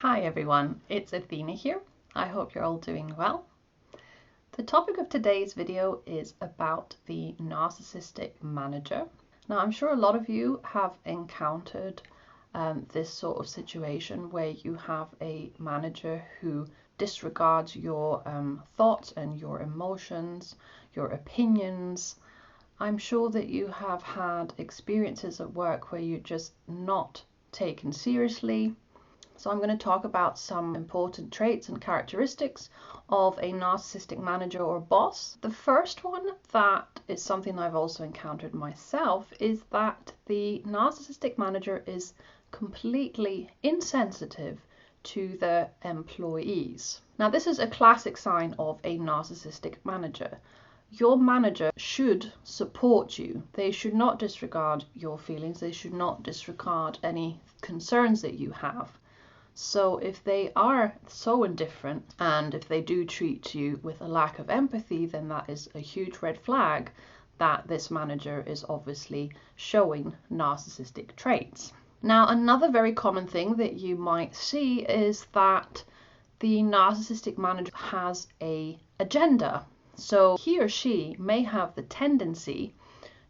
Hi everyone, it's Athena here. I hope you're all doing well. The topic of today's video is about the narcissistic manager. Now, I'm sure a lot of you have encountered this sort of situation where you have a manager who disregards your thoughts and your emotions, your opinions. I'm sure that you have had experiences at work where you're just not taken seriously. So I'm going to talk about some important traits and characteristics of a narcissistic manager or boss. The first one, that is something I've also encountered myself, is that the narcissistic manager is completely insensitive to the employees. Now, this is a classic sign of a narcissistic manager. Your manager should support you. They should not disregard your feelings. They should not disregard any concerns that you have. So if they are so indifferent and if they do treat you with a lack of empathy, then that is a huge red flag that this manager is obviously showing narcissistic traits. Now, another very common thing that you might see is that the narcissistic manager has an agenda. So he or she may have the tendency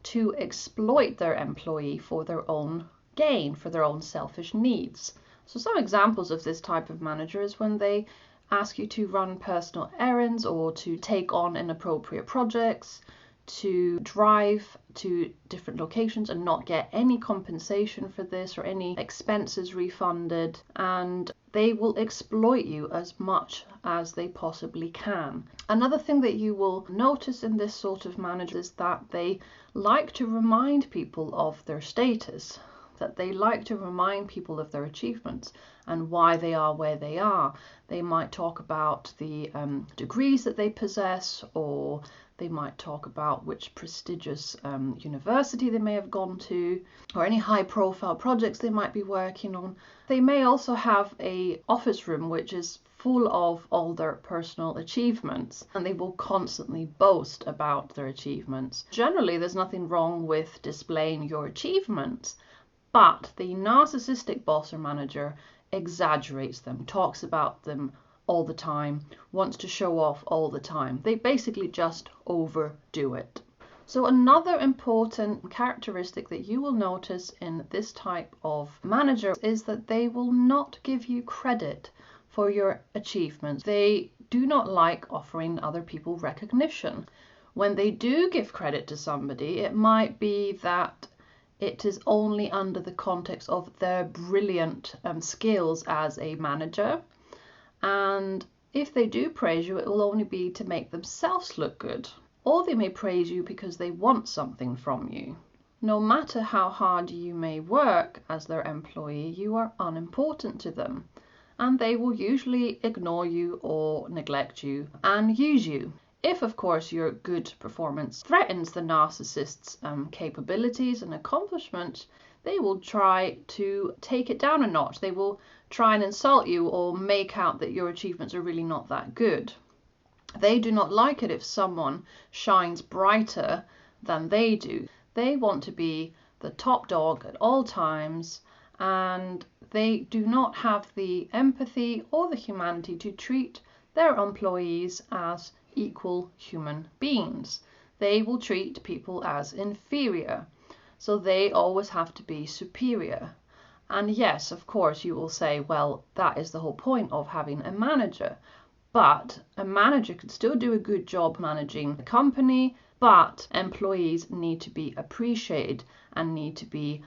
to exploit their employee for their own gain, for their own selfish needs. So some examples of this type of manager is when they ask you to run personal errands or to take on inappropriate projects, to drive to different locations and not get any compensation for this or any expenses refunded, and they will exploit you as much as they possibly can. Another thing that you will notice in this sort of manager is that they like to remind people of their status, that they like to remind people of their achievements and why they are where they are. They might talk about the degrees that they possess, or they might talk about which prestigious university they may have gone to, or any high profile projects they might be working on. They may also have an office room which is full of all their personal achievements, and they will constantly boast about their achievements. Generally, there's nothing wrong with displaying your achievements, but the narcissistic boss or manager exaggerates them, talks about them all the time, wants to show off all the time. They basically just overdo it. So another important characteristic that you will notice in this type of manager is that they will not give you credit for your achievements. They do not like offering other people recognition. When they do give credit to somebody, it might be that it is only under the context of their brilliant skills as a manager. And if they do praise you, it will only be to make themselves look good. Or they may praise you because they want something from you. No matter how hard you may work as their employee, you are unimportant to them. And they will usually ignore you or neglect you and use you. If, of course, your good performance threatens the narcissist's capabilities and accomplishments, they will try to take it down a notch. They will try and insult you or make out that your achievements are really not that good. They do not like it if someone shines brighter than they do. They want to be the top dog at all times, and they do not have the empathy or the humanity to treat their employees as equal human beings. They will treat people as inferior, so they always have to be superior. And yes, of course, you will say, well, that is the whole point of having a manager. But a manager could still do a good job managing the company, but employees need to be appreciated and need to be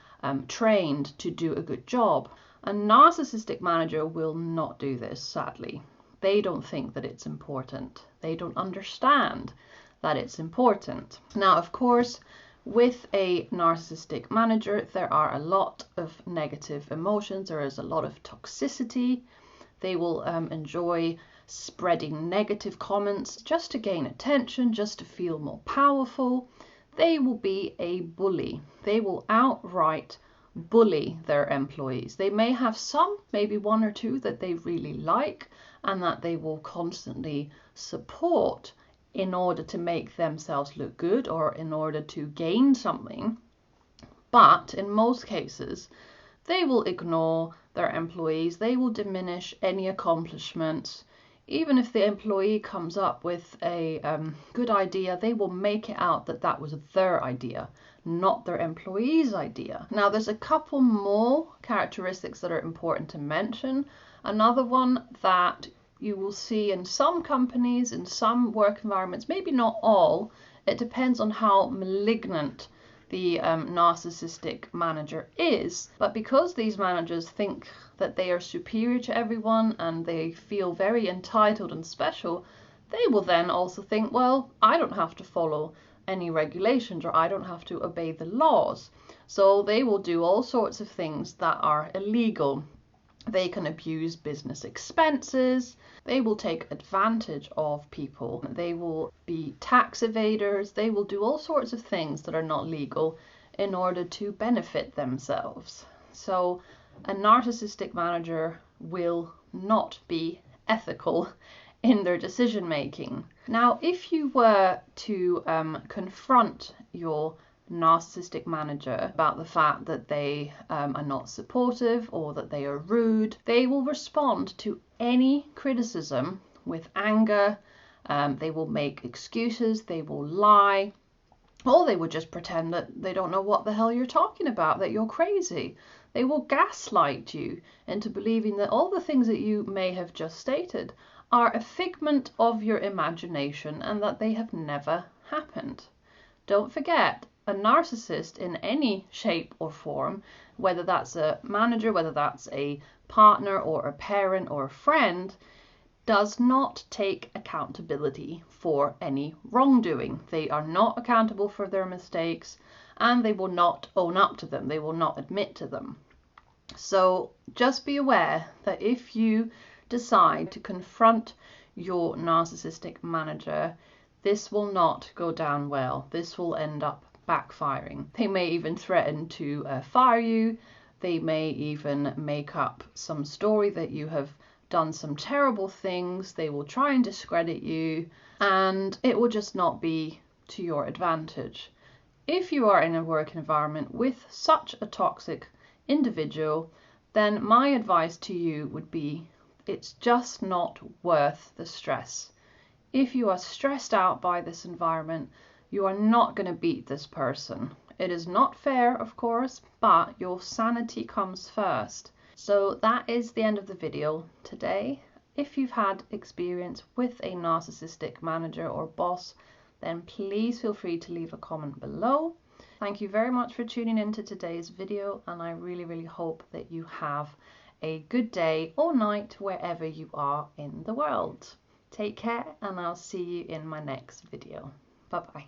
trained to do a good job. A narcissistic manager will not do this, sadly. They don't think that it's important. They don't understand that it's important. Now, of course, with a narcissistic manager, there are a lot of negative emotions. There is a lot of toxicity. They will enjoy spreading negative comments just to gain attention, just to feel more powerful. They will be a bully. They will outright bully their employees. They may have some, maybe one or two, that they really like and that they will constantly support in order to make themselves look good or in order to gain something. But in most cases, they will ignore their employees, they will diminish any accomplishments. Even if the employee comes up with a good idea, they will make it out that that was their idea, not their employee's idea. Now, there's a couple more characteristics that are important to mention. Another one that you will see in some companies, in some work environments, maybe not all, it depends on how malignant the narcissistic manager is. But because these managers think that they are superior to everyone and they feel very entitled and special, they will then also think, well, I don't have to follow any regulations, or I don't have to obey the laws. So they will do all sorts of things that are illegal. They can abuse business expenses, they will take advantage of people, they will be tax evaders, they will do all sorts of things that are not legal in order to benefit themselves. So a narcissistic manager will not be ethical in their decision making. Now, if you were to confront your narcissistic manager about the fact that they are not supportive or that they are rude, they will respond to any criticism with anger. They will make excuses, they will lie, or they will just pretend that they don't know what the hell you're talking about, that you're crazy. They will gaslight you into believing that all the things that you may have just stated are a figment of your imagination and that they have never happened. Don't forget, a narcissist in any shape or form, whether that's a manager, whether that's a partner or a parent or a friend, does not take accountability for any wrongdoing. They are not accountable for their mistakes, and they will not own up to them. They will not admit to them. So just be aware that if you decide to confront your narcissistic manager, this will not go down well. This will end up backfiring. They may even threaten to fire you. They may even make up some story that you have done some terrible things. They will try and discredit you, and it will just not be to your advantage. If you are in a work environment with such a toxic individual, then my advice to you would be, it's just not worth the stress. If you are stressed out by this environment, you are not going to beat this person. It is not fair, of course, but your sanity comes first. So that is the end of the video today. If you've had experience with a narcissistic manager or boss, then please feel free to leave a comment below. Thank you very much for tuning in to today's video, and I really hope that you have a good day or night wherever you are in the world. Take care, and I'll see you in my next video. Bye bye.